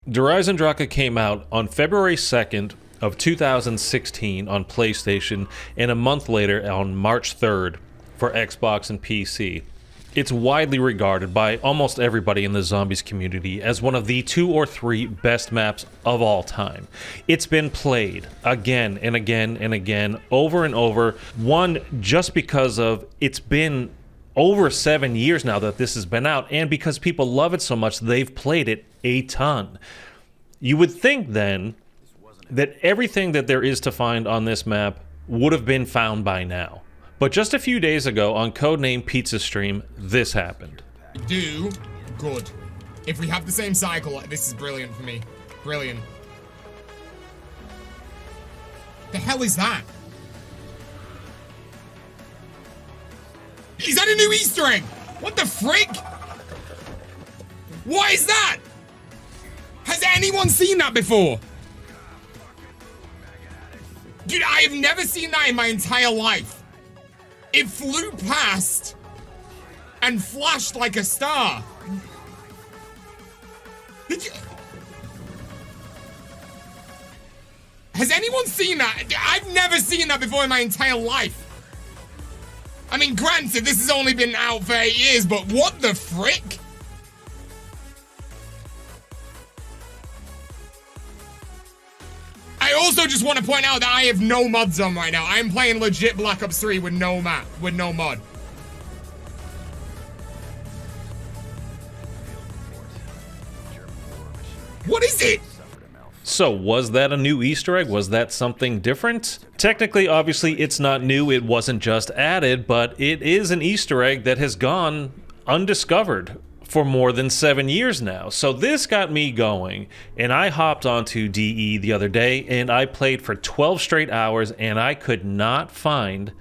Eisendrache came out on February 2nd of 2016 on PlayStation, and a month later on March 3rd for Xbox and PC. It's widely regarded by almost everybody in the zombies community as one of the 2 or 3 best maps of all time. It's been played again and again and again, over and over. One, just because of it's been over 7 years now that this has been out, and because people love it so much, they've played it a ton. You would think then that everything that there is to find on this map would have been found by now. But just a few days ago on Codename Pizza Stream, this happened. Do good. If we have the same cycle, this is brilliant for me. Brilliant. The hell is that? Is that a new Easter egg? What the frick? What is that? Has anyone seen that before? Dude, I have never seen that in my entire life. It flew past and flashed like a star. Has anyone seen that? I've never seen that before in my entire life. I mean, granted, this has only been out for 8 years, but what the frick? I also just want to point out that I have no mods on right now. I am playing legit Black Ops 3 with no map, with no mod. What is it? So, was that a new Easter egg? Was that something different? Technically, obviously, it's not new. It wasn't just added, but it is an Easter egg that has gone undiscovered for more than 7 years now. So this got me going, and I hopped onto DE the other day, and I played for 12 straight hours, and I could not find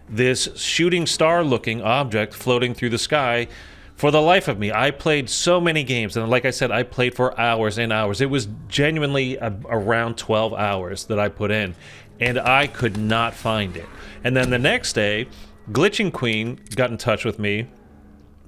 this shooting star-looking object floating through the sky for the life of me. I played so many games, and like I said, I played for hours and hours. It was genuinely around 12 hours that I put in, and I could not find it. And then the next day, Glitching Queen got in touch with me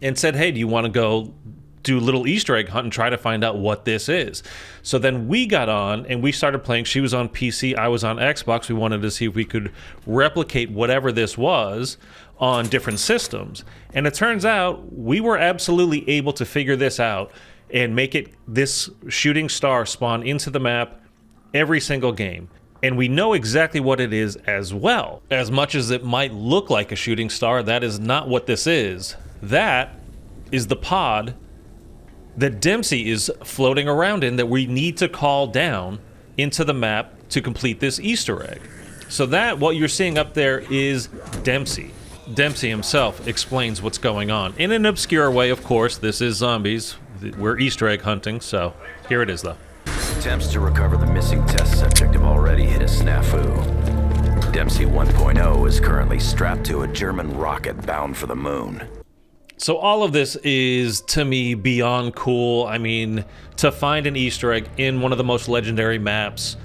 and said, hey, do you want to go do a little Easter egg hunt and try to find out what this is? So then we got on and we started playing. She was on PC, I was on Xbox. We wanted to see if we could replicate whatever this was on different systems. And it turns out we were absolutely able to figure this out and make it this shooting star spawn into the map every single game. And we know exactly what it is as well. As much as it might look like a shooting star, that is not what this is. That is the pod that Dempsey is floating around in that we need to call down into the map to complete this Easter egg. So that, what you're seeing up there is Dempsey. Dempsey himself explains what's going on. In an obscure way, of course. This is zombies. We're Easter egg hunting, so here it is though. Attempts to recover the missing test subject have already hit a snafu. Dempsey 1.0 is currently strapped to a German rocket bound for the moon. So all of this is, to me, beyond cool. I mean, to find an Easter egg in one of the most legendary maps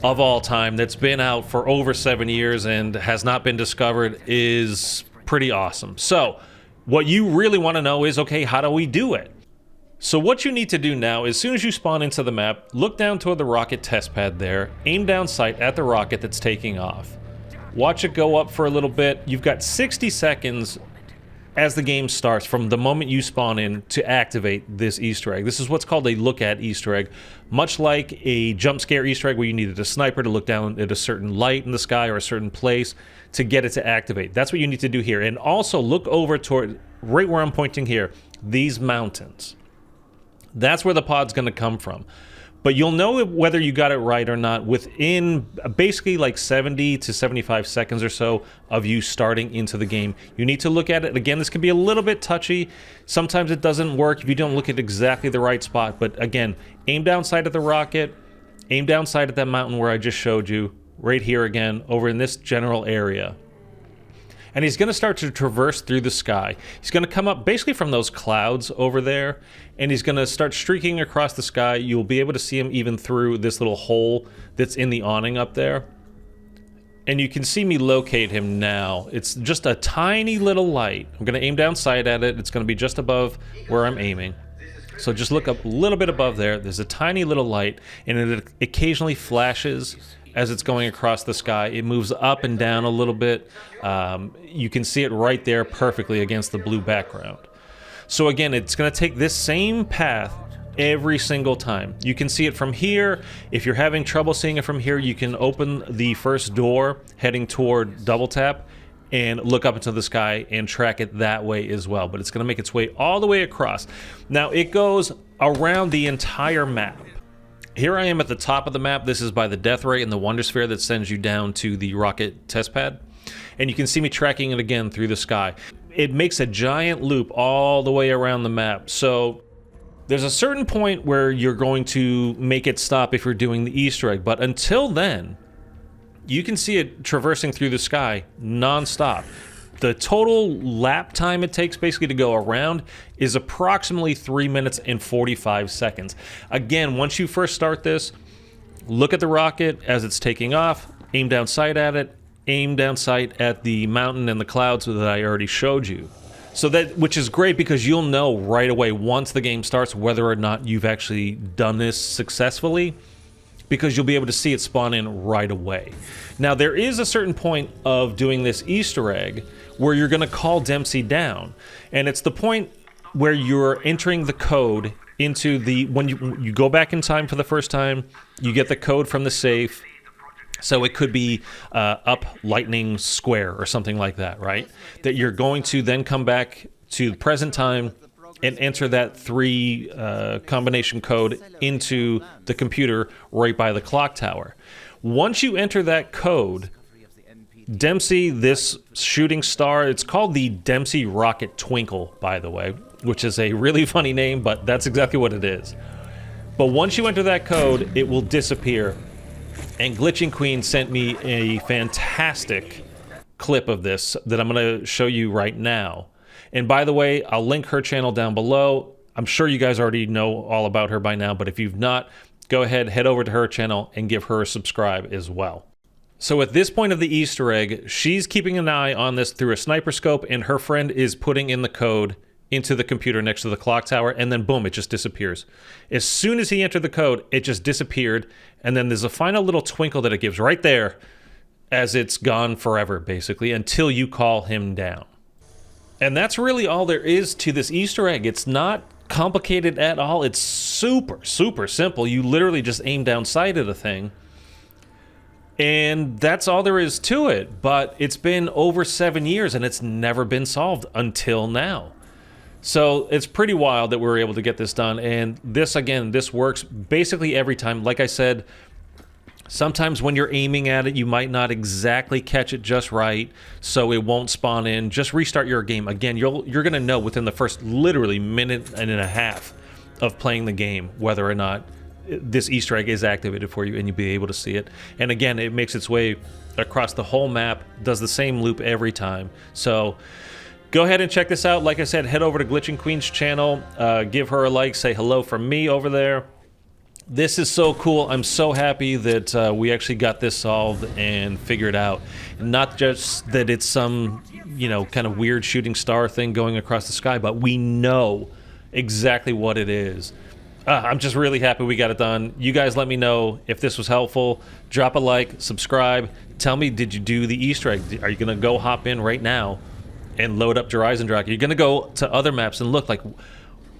of all time that's been out for over 7 years and has not been discovered is pretty awesome. So what you really want to know is, okay, how do we do it? So what you need to do now, as soon as you spawn into the map, look down toward the rocket test pad there, aim down sight at the rocket that's taking off. Watch it go up for a little bit. You've got 60 seconds as the game starts from the moment you spawn in to activate this Easter egg. This is what's called a look at Easter egg, much like a jump scare Easter egg where you needed a sniper to look down at a certain light in the sky or a certain place to get it to activate. That's what you need to do here. And also look over toward, right where I'm pointing here, these mountains. That's where the pod's going to come from. But you'll know whether you got it right or not within basically like 70 to 75 seconds or so of you starting into the game. You need to look at it. Again, this can be a little bit touchy. Sometimes it doesn't work if you don't look at exactly the right spot. But again, aim down sight at the rocket, aim down sight at that mountain where I just showed you, right here again, over in this general area. And he's going to start to traverse through the sky. He's going to come up basically from those clouds over there, and he's going to start streaking across the sky. You'll be able to see him even through this little hole that's in the awning up there. And you can see me locate him now. It's just a tiny little light. I'm going to aim down sight at it. It's going to be just above where I'm aiming. So just look up a little bit above there. There's a tiny little light, and it occasionally flashes as it's going across the sky. It moves up and down a little bit. You can see it right there perfectly against the blue background. So again, it's going to take this same path every single time. You can see it from here. If you're having trouble seeing it from here, you can open the first door heading toward Double Tap and look up into the sky and track it that way as well. But it's going to make its way all the way across. Now, it goes around the entire map. Here I am at the top of the map. This is by the Death Ray and the Wonder Sphere that sends you down to the rocket test pad. And you can see me tracking it again through the sky. It makes a giant loop all the way around the map. So there's a certain point where you're going to make it stop if you're doing the Easter egg. But until then, you can see it traversing through the sky non-stop. The total lap time it takes basically to go around is approximately 3 minutes and 45 seconds. Again, once you first start this, look at the rocket as it's taking off, aim down sight at it, aim down sight at the mountain and the clouds that I already showed you. So that, which is great because you'll know right away once the game starts whether or not you've actually done this successfully, because you'll be able to see it spawn in right away. Now, there is a certain point of doing this Easter egg where you're going to call Dempsey down, and it's the point where you're entering the code into the, when you go back in time for the first time, you get the code from the safe. So it could be up lightning square or something like that, right? That you're going to then come back to the present time and enter that 3 combination code into the computer right by the clock tower. Once you enter that code, Dempsey, this shooting star, it's called the Dempsey rocket Twinkle, by the way, which is a really funny name, but that's exactly what it is. But once you enter that code, it will disappear. And Glitching Queen sent me a fantastic clip of this that I'm going to show you right now. And by the way, I'll link her channel down below. I'm sure you guys already know all about her by now, but if you've not, go ahead, head over to her channel and give her a subscribe as well. So at this point of the Easter egg, she's keeping an eye on this through a sniper scope, and her friend is putting in the code into the computer next to the clock tower, and then boom, it just disappears. As soon as he entered the code, it just disappeared, and then there's a final little twinkle that it gives right there as it's gone forever, basically, until you call him down. And that's really all there is to this Easter egg. It's not complicated at all. It's super, super simple. You literally just aim down sight at a thing, and that's all there is to it. But it's been over 7 years, and it's never been solved until now. So it's pretty wild that we were able to get this done. And this, again, this works basically every time. Like I said, sometimes when you're aiming at it, you might not exactly catch it just right, so it won't spawn in. Just restart your game. Again, you're going to know within the first literally minute and a half of playing the game whether or not this Easter egg is activated for you, and you'll be able to see it. And again, it makes its way across the whole map, does the same loop every time. So go ahead and check this out. Like I said, head over to Glitching Queen's channel, give her a like, say hello from me over there. This is so cool. I'm so happy that we actually got this solved and figured out. Not just that it's some, you know, kind of weird shooting star thing going across the sky, but we know exactly what it is. I'm just really happy we got it done. You guys let me know if this was helpful. Drop a like, subscribe. Tell me, did you do the Easter egg? Are you going to go hop in right now and load up your Eisendrache? You're going to go to other maps and look like,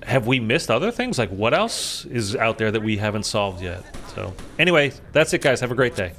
have we missed other things? Like, what else is out there that we haven't solved yet? So anyway, that's it, guys. Have a great day.